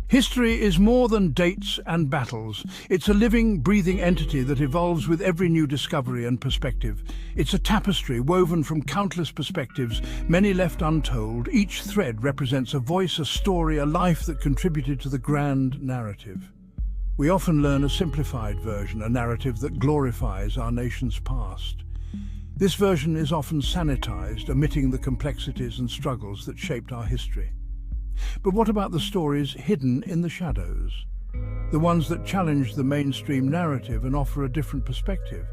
History is more than dates and battles. It's a living, breathing entity that evolves with every new discovery and perspective. It's a tapestry woven from countless perspectives, many left untold. Each thread represents a voice, a story, a life that contributed to the grand narrative. We often learn a simplified version, a narrative that glorifies our nation's past. This version is often sanitized, omitting the complexities and struggles that shaped our history. But what about the stories hidden in the shadows? The ones that challenge the mainstream narrative and offer a different perspective?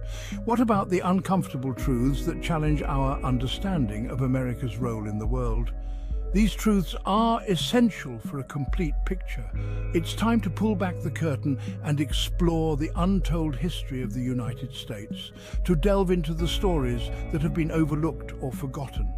What about the uncomfortable truths that challenge our understanding of America's role in the world? These truths are essential for a complete picture. It's time to pull back the curtain and explore the untold history of the United States, to delve into the stories that have been overlooked or forgotten.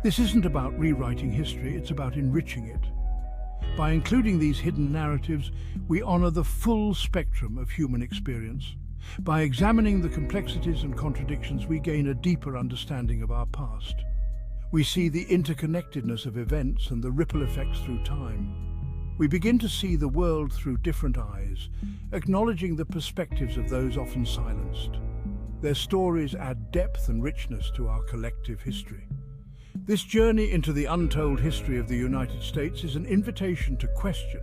This isn't about rewriting history, it's about enriching it. By including these hidden narratives, we honor the full spectrum of human experience. By examining the complexities and contradictions, we gain a deeper understanding of our past. We see the interconnectedness of events and the ripple effects through time. We begin to see the world through different eyes, acknowledging the perspectives of those often silenced. Their stories add depth and richness to our collective history. This journey into the untold history of the United States is an invitation to question,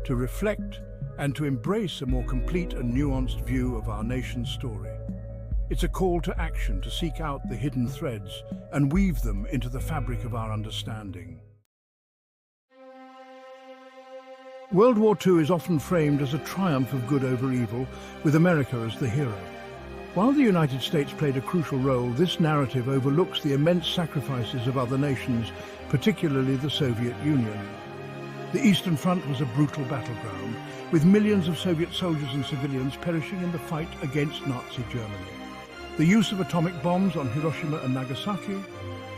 to reflect, and to embrace a more complete and nuanced view of our nation's story. It's a call to action, to seek out the hidden threads and weave them into the fabric of our understanding. World War II is often framed as a triumph of good over evil, with America as the hero. While the United States played a crucial role, this narrative overlooks the immense sacrifices of other nations, particularly the Soviet Union. The Eastern Front was a brutal battleground, with millions of Soviet soldiers and civilians perishing in the fight against Nazi Germany. The use of atomic bombs on Hiroshima and Nagasaki,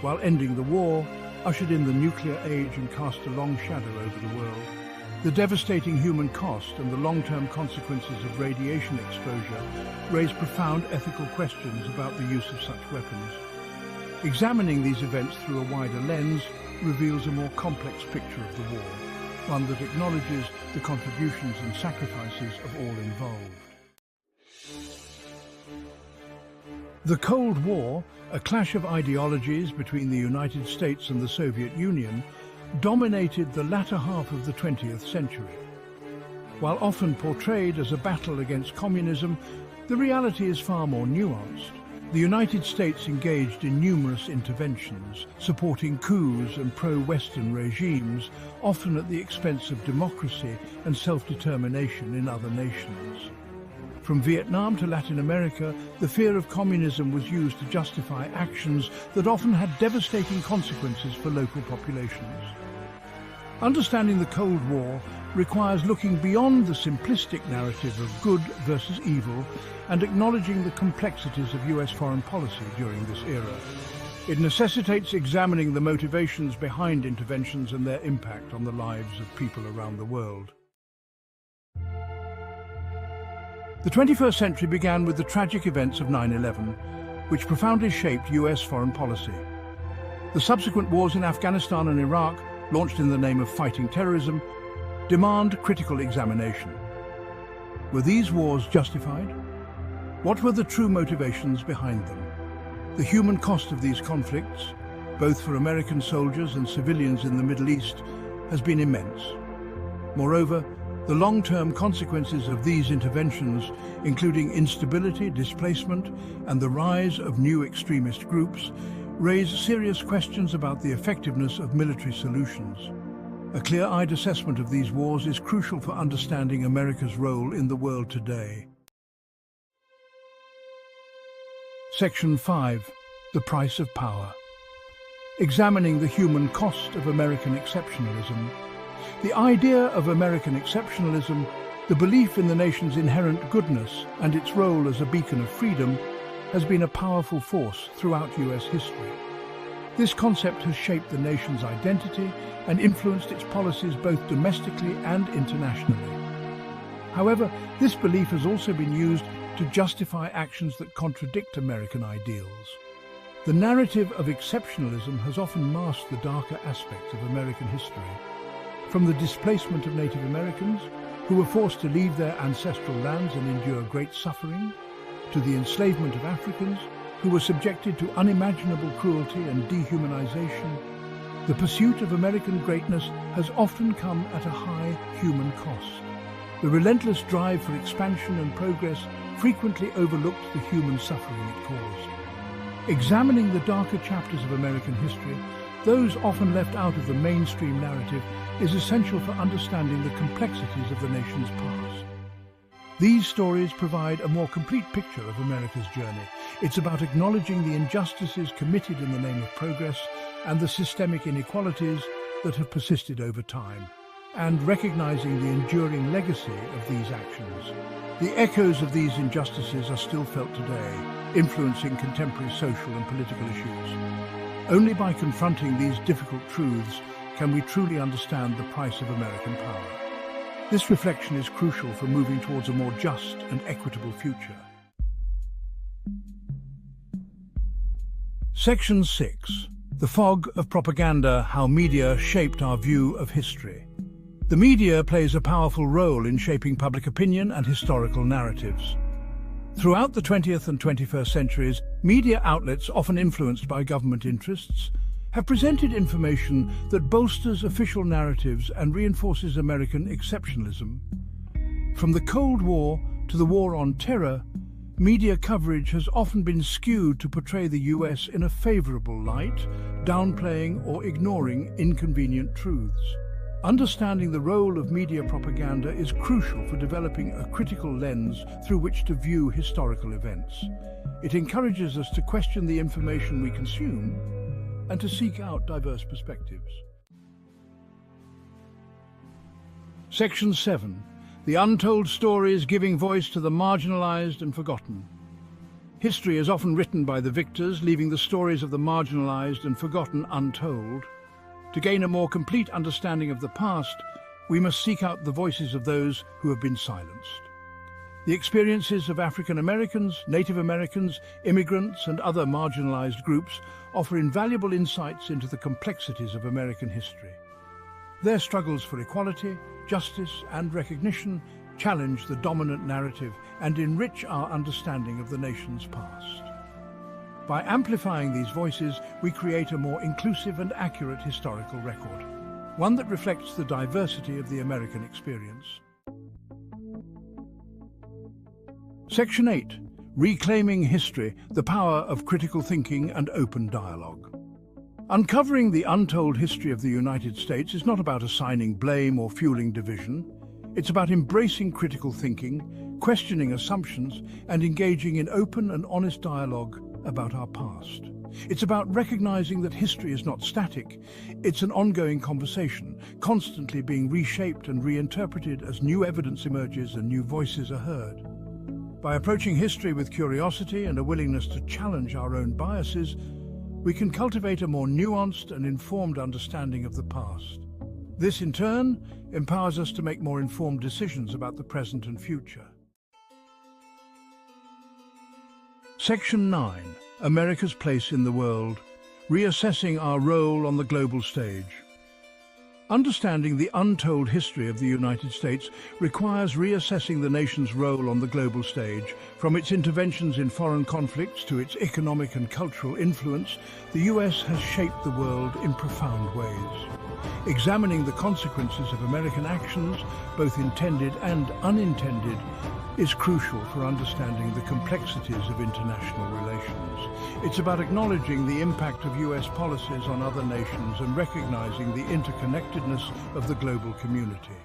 while ending the war, ushered in the nuclear age and cast a long shadow over the world. The devastating human cost and the long-term consequences of radiation exposure raise profound ethical questions about the use of such weapons. Examining these events through a wider lens reveals a more complex picture of the war, one that acknowledges the contributions and sacrifices of all involved. The Cold War, a clash of ideologies between the United States and the Soviet Union, dominated the latter half of the 20th century. While often portrayed as a battle against communism, the reality is far more nuanced. The United States engaged in numerous interventions, supporting coups and pro-Western regimes, often at the expense of democracy and self-determination in other nations. From Vietnam to Latin America, the fear of communism was used to justify actions that often had devastating consequences for local populations. Understanding the Cold War requires looking beyond the simplistic narrative of good versus evil and acknowledging the complexities of US foreign policy during this era. It necessitates examining the motivations behind interventions and their impact on the lives of people around the world. The 21st century began with the tragic events of 9/11, which profoundly shaped US foreign policy. The subsequent wars in Afghanistan and Iraq, launched in the name of fighting terrorism, demand critical examination. Were these wars justified? What were the true motivations behind them? The human cost of these conflicts, both for American soldiers and civilians in the Middle East, has been immense. Moreover, the long-term consequences of these interventions, including instability, displacement, and the rise of new extremist groups, raise serious questions about the effectiveness of military solutions. A clear-eyed assessment of these wars is crucial for understanding America's role in the world today. Section 5. The Price of Power. Examining the human cost of American exceptionalism. The idea of American exceptionalism, the belief in the nation's inherent goodness and its role as a beacon of freedom, has been a powerful force throughout US history. This concept has shaped the nation's identity and influenced its policies both domestically and internationally. However, this belief has also been used to justify actions that contradict American ideals. The narrative of exceptionalism has often masked the darker aspects of American history. From the displacement of Native Americans, who were forced to leave their ancestral lands and endure great suffering, to the enslavement of Africans, who were subjected to unimaginable cruelty and dehumanization, the pursuit of American greatness has often come at a high human cost. The relentless drive for expansion and progress frequently overlooked the human suffering it caused. Examining the darker chapters of American history, those often left out of the mainstream narrative, is essential for understanding the complexities of the nation's past. These stories provide a more complete picture of America's journey. It's about acknowledging the injustices committed in the name of progress and the systemic inequalities that have persisted over time, and recognizing the enduring legacy of these actions. The echoes of these injustices are still felt today, influencing contemporary social and political issues. Only by confronting these difficult truths can we truly understand the price of American power. This reflection is crucial for moving towards a more just and equitable future. Section 6. The Fog of Propaganda: How Media Shaped Our View of History. The media plays a powerful role in shaping public opinion and historical narratives. Throughout the 20th and 21st centuries, media outlets, often influenced by government interests, have presented information that bolsters official narratives and reinforces American exceptionalism. From the Cold War to the War on Terror, media coverage has often been skewed to portray the US in a favorable light, downplaying or ignoring inconvenient truths. Understanding the role of media propaganda is crucial for developing a critical lens through which to view historical events. It encourages us to question the information we consume and to seek out diverse perspectives. Section 7. The Untold Stories Giving Voice to the Marginalized and Forgotten. History is often written by the victors, leaving the stories of the marginalized and forgotten untold. To gain a more complete understanding of the past, we must seek out the voices of those who have been silenced. The experiences of African Americans, Native Americans, immigrants, and other marginalized groups offer invaluable insights into the complexities of American history. Their struggles for equality, justice, and recognition challenge the dominant narrative and enrich our understanding of the nation's past. By amplifying these voices, we create a more inclusive and accurate historical record, one that reflects the diversity of the American experience. Section 8. Reclaiming History: The Power of Critical Thinking and Open Dialogue. Uncovering the untold history of the United States is not about assigning blame or fueling division. It's about embracing critical thinking, questioning assumptions, and engaging in open and honest dialogue about our past. It's about recognizing that history is not static. It's an ongoing conversation, constantly being reshaped and reinterpreted as new evidence emerges and new voices are heard. By approaching history with curiosity and a willingness to challenge our own biases, we can cultivate a more nuanced and informed understanding of the past. This, in turn, empowers us to make more informed decisions about the present and future. Section 9. America's Place in the World: Reassessing Our Role on the Global Stage. Understanding the untold history of the United States requires reassessing the nation's role on the global stage. From its interventions in foreign conflicts to its economic and cultural influence, the US has shaped the world in profound ways. Examining the consequences of American actions, both intended and unintended, is crucial for understanding the complexities of international relations. It's about acknowledging the impact of US policies on other nations and recognizing the interconnectedness of the global community.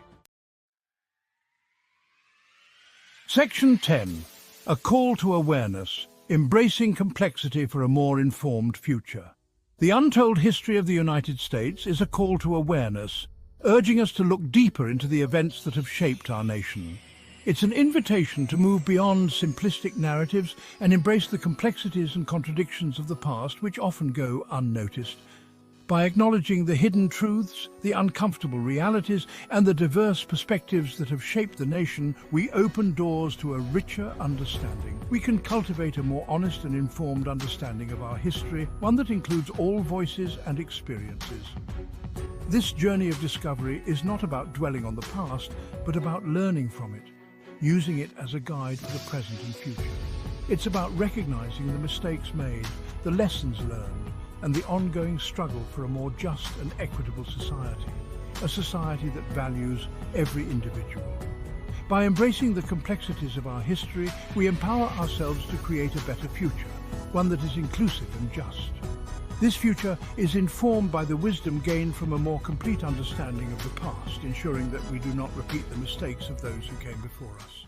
Section 10. A Call to Awareness: Embracing Complexity for a More Informed Future. The untold history of the United States is a call to awareness, urging us to look deeper into the events that have shaped our nation. It's an invitation to move beyond simplistic narratives and embrace the complexities and contradictions of the past, which often go unnoticed. By acknowledging the hidden truths, the uncomfortable realities, and the diverse perspectives that have shaped the nation, we open doors to a richer understanding. We can cultivate a more honest and informed understanding of our history, one that includes all voices and experiences. This journey of discovery is not about dwelling on the past, but about learning from it, using it as a guide for the present and future. It's about recognizing the mistakes made, the lessons learned, and the ongoing struggle for a more just and equitable society, a society that values every individual. By embracing the complexities of our history, we empower ourselves to create a better future, one that is inclusive and just. This future is informed by the wisdom gained from a more complete understanding of the past, ensuring that we do not repeat the mistakes of those who came before us.